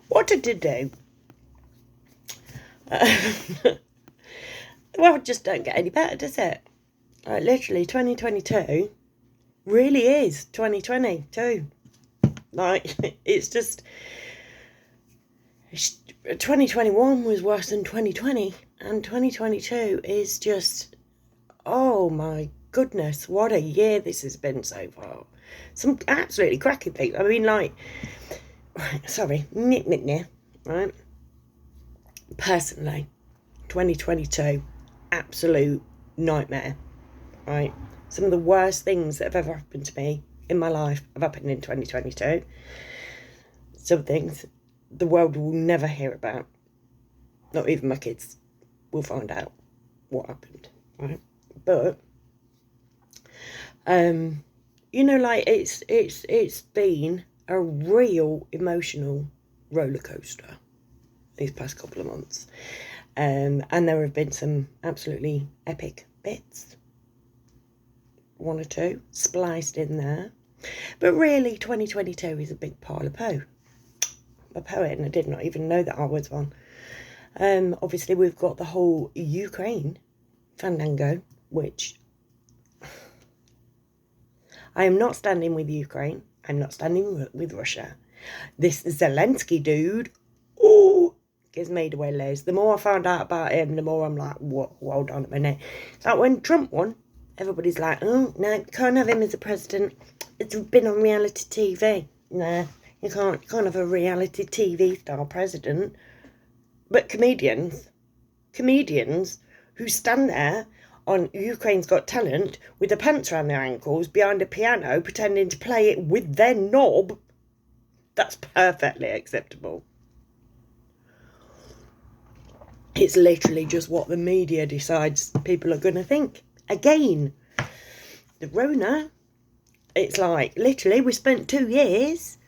What did it do? Well, it just don't get any better, does it? Like, literally, 2022 really is 2022. Like, it's just... 2021 was worse than 2020, and 2022 is just... Oh my goodness, what a year this has been so far. Some absolutely cracking things. I mean, like... Sorry, right? Personally, 2022, absolute nightmare, right? Some of the worst things that have ever happened to me in my life have happened in 2022. Some things the world will never hear about. Not even my kids will find out what happened, right? But, you know, like, it's been a real emotional roller coaster these past couple of months. And there have been some absolutely epic bits. One or two spliced in there. But really, 2022 is a big pile of poo. I'm a poet, and I did not even know that I was one. Obviously, we've got the whole Ukraine fandango, which I am not standing with Ukraine. I'm not standing with Russia. This Zelensky dude, gives me the willies. The more I found out about him, the more I'm like, whoa, hold on a minute. It's like when Trump won, everybody's like, oh, no, can't have him as a president. It's been on reality TV. Nah, you can't have a reality TV star president. But comedians who stand there on Ukraine's Got Talent with their pants around their ankles behind a piano pretending to play it with their knob, that's perfectly acceptable. It's literally just what the media decides people are going to think. Again, the Rona, it's like, literally, we spent 2 years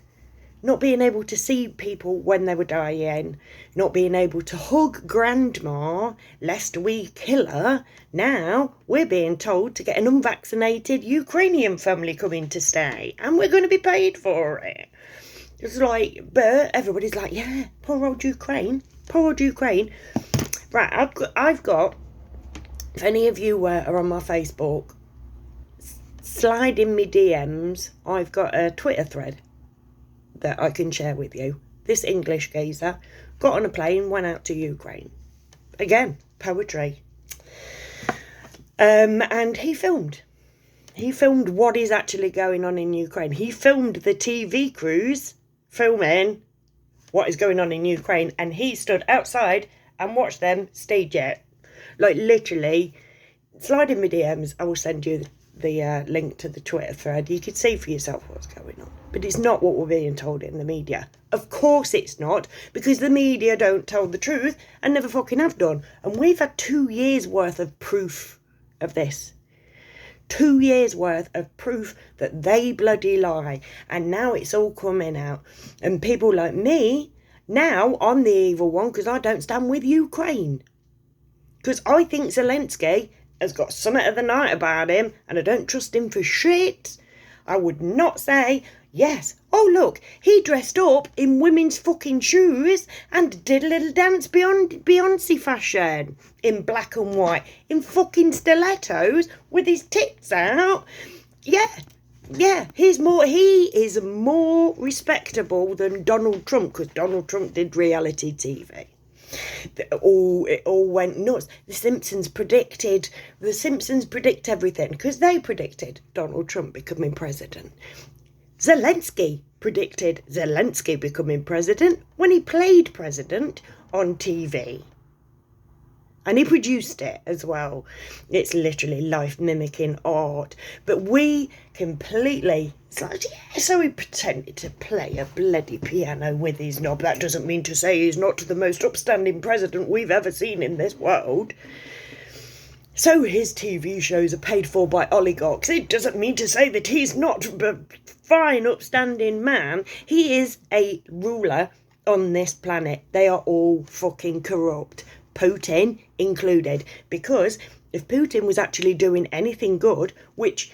not being able to see people when they were dying, not being able to hug grandma lest we kill her. Now we're being told to get an unvaccinated Ukrainian family coming to stay, and we're going to be paid for it. It's like, but everybody's like, yeah, poor old Ukraine. Right, I've got, if any of you are on my Facebook, slide in me DMs, I've got a Twitter thread that I can share with you. This English geezer got on a plane, went out to Ukraine. Again, poetry. And he filmed what is actually going on in Ukraine. He filmed the TV crews filming what is going on in Ukraine, and he stood outside and watch them stage it. Like, literally, slide in my DMs. I will send you the link to the Twitter thread. You can see for yourself what's going on. But it's not what we're being told in the media. Of course it's not, because the media don't tell the truth and never fucking have done. And we've had 2 years worth of proof of this. 2 years worth of proof that they bloody lie. And now it's all coming out. And people like me, now I'm the evil one because I don't stand with Ukraine. Because I think Zelensky has got something of the night about him, and I don't trust him for shit. I would not say, yes, oh look, he dressed up in women's fucking shoes and did a little dance beyond Beyonce fashion in black and white, in fucking stilettos with his tits out. Yeah, he is more respectable than Donald Trump, because Donald Trump did reality TV. It all went nuts. The Simpsons predict everything, because they predicted Donald Trump becoming president. Zelensky predicted Zelensky becoming president when he played president on TV. And he produced it as well. It's literally life mimicking art. But we completely... It's like, yeah, so he pretended to play a bloody piano with his knob. That doesn't mean to say he's not the most upstanding president we've ever seen in this world. So his TV shows are paid for by oligarchs. It doesn't mean to say that he's not a fine, upstanding man. He is a ruler on this planet. They are all fucking corrupt. Putin included. Because if Putin was actually doing anything good, which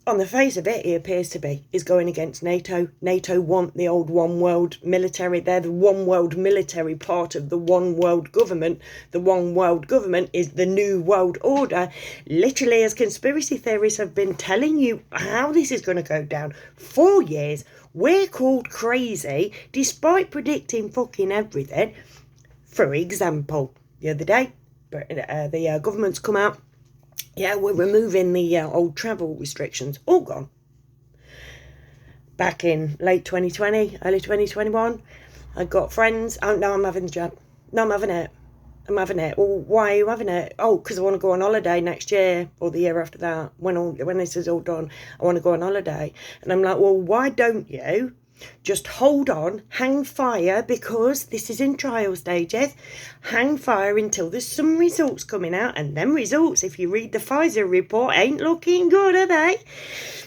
on the face of it, he appears to be, is going against NATO. NATO want the old one world military. They're the one world military part of the one world government. The one world government is the new world order. Literally, as conspiracy theorists have been telling you how this is going to go down for years, we're called crazy despite predicting fucking everything. For example, the other day, the government's come out. Yeah, we're removing the old travel restrictions. All gone. Back in late 2020, early 2021, I got friends. Oh, no, I'm having the jab. No, I'm having it. I'm having it. Well, why are you having it? Oh, because I want to go on holiday next year or the year after that. When this is all done, I want to go on holiday. And I'm like, well, why don't you just hold on, hang fire, because this is in trial stages. Hang fire until there's some results coming out, and them results, if you read the Pfizer report, ain't looking good, are they?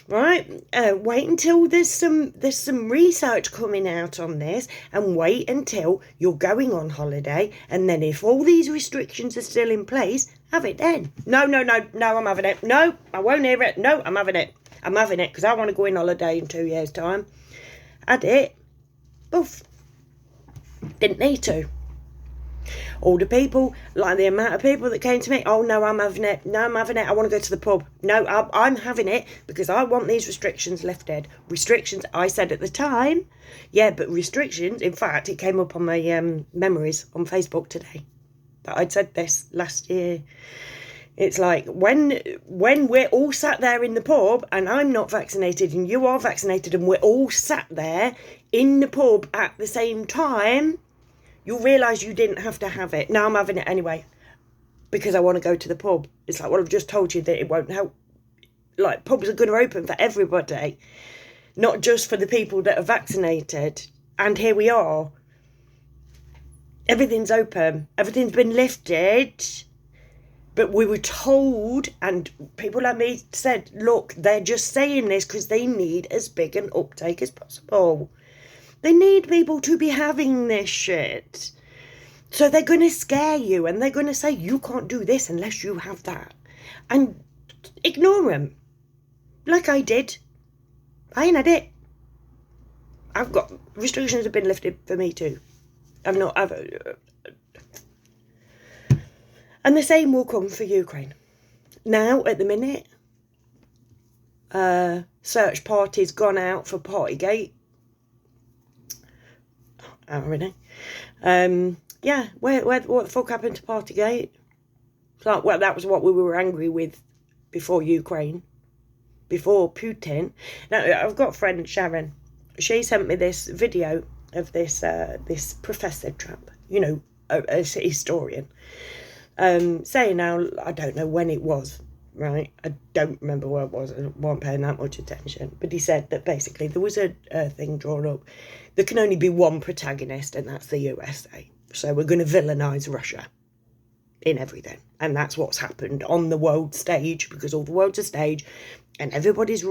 Right? Wait until there's some research coming out on this, and wait until you're going on holiday, and then if all these restrictions are still in place, have it then. No, I'm having it. No, I won't hear it. No, I'm having it. I'm having it because I want to go on holiday in 2 years' time. Had it. Boof. Didn't need to. All the people, like the amount of people that came to me, oh no, I'm having it. No, I'm having it. I want to go to the pub. No, I'm having it because I want these restrictions lifted. Restrictions, I said at the time. Yeah, but restrictions, in fact, it came up on my memories on Facebook today that I'd said this last year. It's like when we're all sat there in the pub and I'm not vaccinated and you are vaccinated and we're all sat there in the pub at the same time, you'll realise you didn't have to have it. Now I'm having it anyway because I want to go to the pub. It's like, well, I've just told you that it won't help. Like, pubs are going to open for everybody, not just for the people that are vaccinated. And here we are. Everything's open. Everything's been lifted. But we were told, and people like me said, look, they're just saying this because they need as big an uptake as possible. They need people to be having this shit. So they're going to scare you and they're going to say, you can't do this unless you have that. And ignore them. Like I did. I ain't had it. I've got, restrictions have been lifted for me too. And the same will come for Ukraine. Now, at the minute, search party's gone out for Partygate. I don't really know. Yeah, what the fuck happened to Partygate? It's like, well, that was what we were angry with before Ukraine, before Putin. Now, I've got a friend, Sharon. She sent me this video of this Professor Trump, you know, a historian. Saying now, I don't know when it was, right? I don't remember where it was. I wasn't paying that much attention. But he said that basically there was a thing drawn up. There can only be one protagonist, and that's the USA. So we're going to villainise Russia in everything. And that's what's happened on the world stage, because all the world's a stage. And everybody's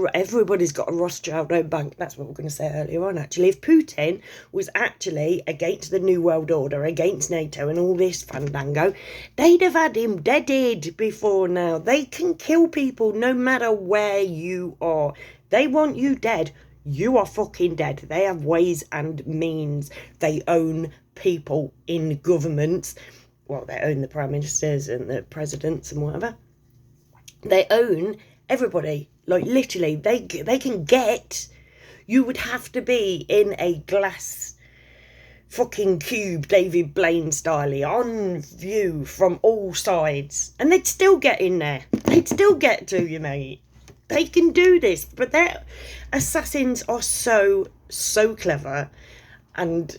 got a Rothschild bank. That's what we're going to say earlier on, actually. If Putin was actually against the New World Order, against NATO and all this fandango, they'd have had him deaded before now. They can kill people no matter where you are. They want you dead. You are fucking dead. They have ways and means. They own people in governments. Well, they own the prime ministers and the presidents and whatever. They own everybody. Like, literally, they can get... You would have to be in a glass fucking cube, David Blaine style, on view from all sides. And they'd still get in there. They'd still get to you, mate. They can do this. But their assassins are so clever. And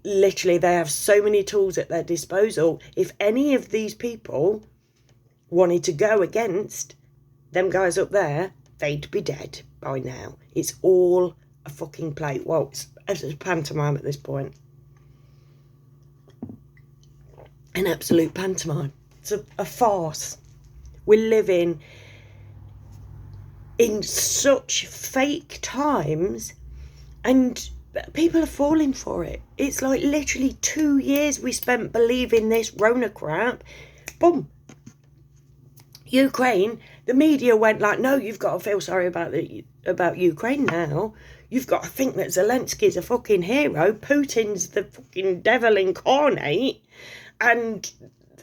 literally, they have so many tools at their disposal. If any of these people wanted to go against them guys up there, they'd be dead by now. It's all a fucking play. Well, it's a pantomime at this point. An absolute pantomime. It's a farce. We're living in such fake times and people are falling for it. It's like literally 2 years we spent believing this Rona crap. Boom. Ukraine The media went like, no, you've got to feel sorry about Ukraine now. You've got to think that Zelensky's a fucking hero, Putin's the fucking devil incarnate, and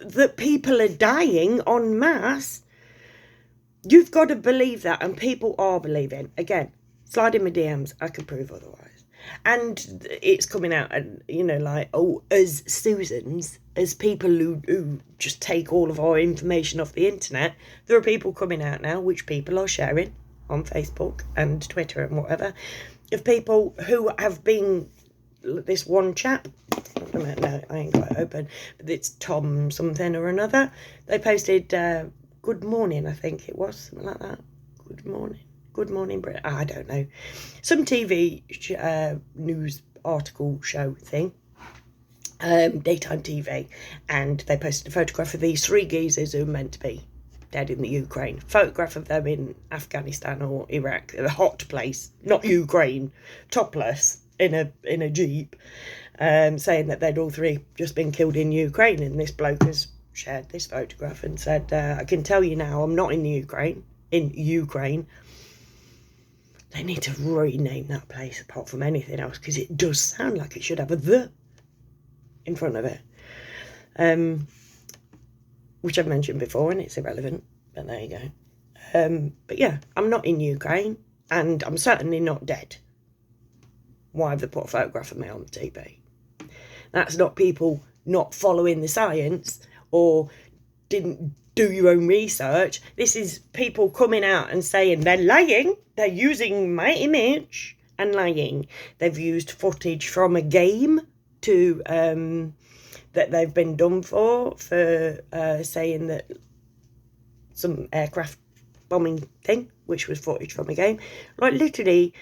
that people are dying en masse. You've got to believe that, and people are believing. Again, slide in my DMs, I can prove otherwise. And it's coming out, and like, oh, as Susans, as people who just take all of our information off the internet, there are people coming out now, which people are sharing on Facebook and Twitter and whatever, of people who have been, this one chap, no, I ain't got it open, but it's Tom something or another. They posted, good morning, I think it was, something like that. Good morning, Britain. I don't know. Some TV news article show thing. Daytime TV. And they posted a photograph of these 3 geezers who are meant to be dead in the Ukraine. Photograph of them in Afghanistan or Iraq, a hot place, not Ukraine, topless in a jeep, saying that they'd all 3 just been killed in Ukraine. And this bloke has shared this photograph and said, I can tell you now, I'm not in Ukraine. They need to rename that place apart from anything else, because it does sound like it should have a "the" in front of it. Which I've mentioned before, and it's irrelevant, but there you go. But yeah, I'm not in Ukraine, and I'm certainly not dead. Why have they put a photograph of me on the TV? That's not people not following the science or didn't do your own research. This is people coming out and saying they're lying. They're using my image and lying. They've used footage from a game to that they've been done for saying that some aircraft bombing thing, which was footage from a game. Like, literally,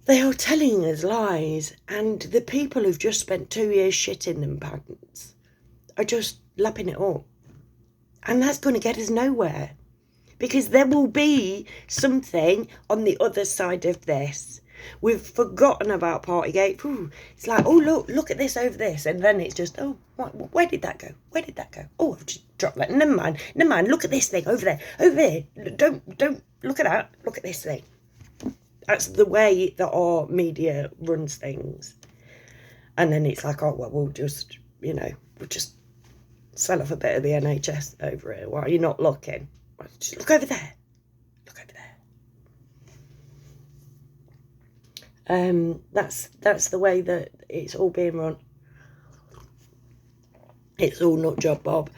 they are telling us lies, and the people who've just spent 2 years shitting them pants are just lapping it up. And that's going to get us nowhere, because there will be something on the other side of this. We've forgotten about Partygate. Ooh, it's like, oh, look at this over this. And then it's just, oh, where did that go? Oh, I've just dropped that. Never mind. Look at this thing over there. Don't look at that. Look at this thing. That's the way that our media runs things. And then it's like, oh, well, we'll just sell off a bit of the NHS over here while you're not looking. Just look over there. That's the way that it's all being run. It's all nut job Bob,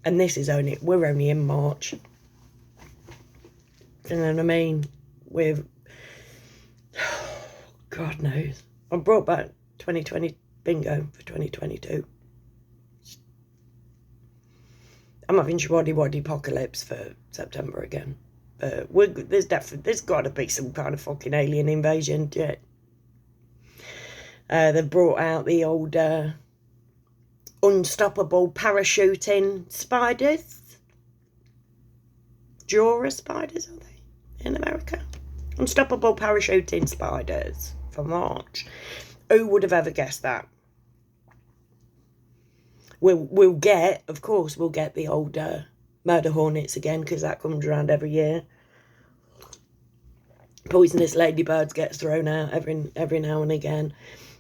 and we're only in March. You know what I mean? God knows. I brought back 2020 bingo for 2022. I'm having Schwaddy apocalypse for September again. There's got to be some kind of fucking alien invasion. Yeah. They've brought out the old unstoppable parachuting spiders. Jura spiders, are they, in America? Unstoppable parachuting spiders for March. Who would have ever guessed that? We'll get the old murder hornets again, because that comes around every year. Poisonous ladybirds gets thrown out every now and again.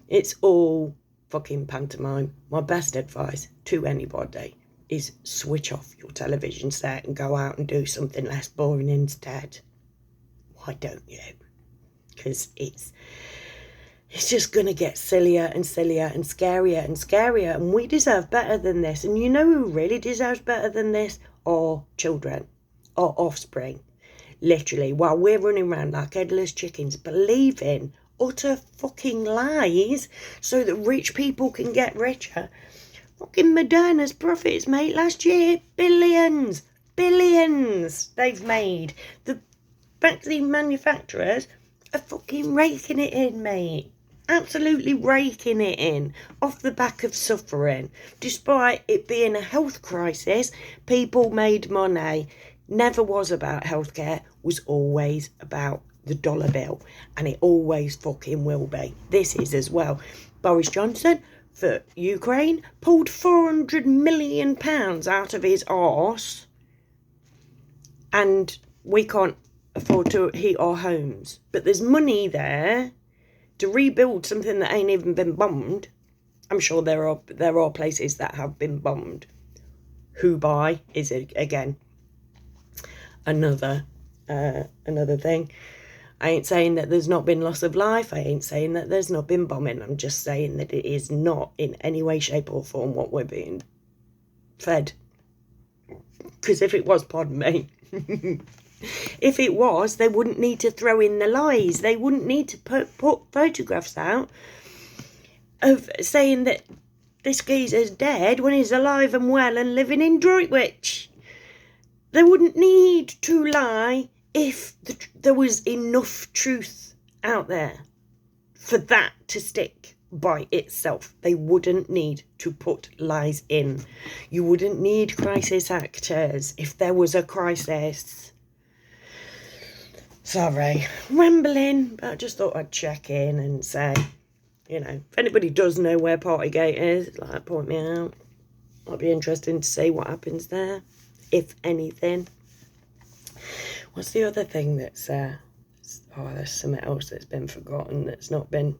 It's all fucking pantomime. My best advice to anybody is switch off your television set and go out and do something less boring instead. Why don't you? Because it's just going to get sillier and sillier and scarier and scarier, and we deserve better than this. And you know who really deserves better than this? Our children, our offspring. Literally, while we're running around like headless chickens, believing utter fucking lies so that rich people can get richer. Fucking Moderna's profits, mate, last year, billions they've made. The vaccine manufacturers are fucking raking it in, mate. Absolutely raking it in off the back of suffering. Despite it being a health crisis, people made money. Never was about healthcare, was always about the dollar bill, and it always fucking will be. This is as well. Boris Johnson, for Ukraine, pulled £400 million out of his arse and we can't afford to heat our homes. But there's money there to rebuild something that ain't even been bombed. I'm sure there are places that have been bombed. Hubei is again another thing. I ain't saying that there's not been loss of life. I ain't saying that there's not been bombing. I'm just saying that it is not in any way, shape or form what we're being fed. Because if it was, pardon me, if it was, they wouldn't need to throw in the lies. They wouldn't need to put photographs out of saying that this geezer's dead when he's alive and well and living in Droitwich. They wouldn't need to lie if there was enough truth out there for that to stick by itself. They wouldn't need to put lies in. You wouldn't need crisis actors if there was a crisis. Sorry, rambling, but I just thought I'd check in and say, you know, if anybody does know where Partygate is, like, point me out. It'll be interesting to see what happens there, if anything. What's the other thing that's, there's something else that's been forgotten that's not been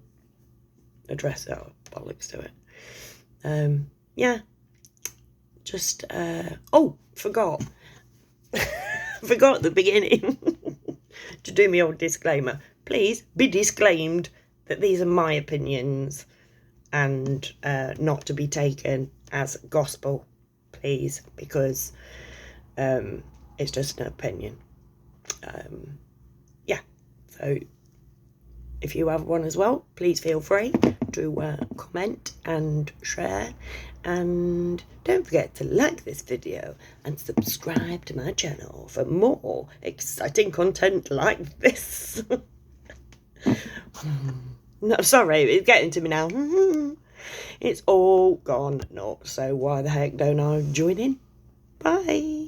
addressed. Oh, bollocks to it. Yeah, just, forgot. Forgot at the beginning to do my old disclaimer. Please be disclaimed that these are my opinions and not to be taken as gospel, please, because it's just an opinion. Yeah, so if you have one as well, please feel free to comment and share, and don't forget to like this video and subscribe to my channel for more exciting content like this. No, sorry, it's getting to me now. It's all gone nuts, so why the heck don't I join in? Bye.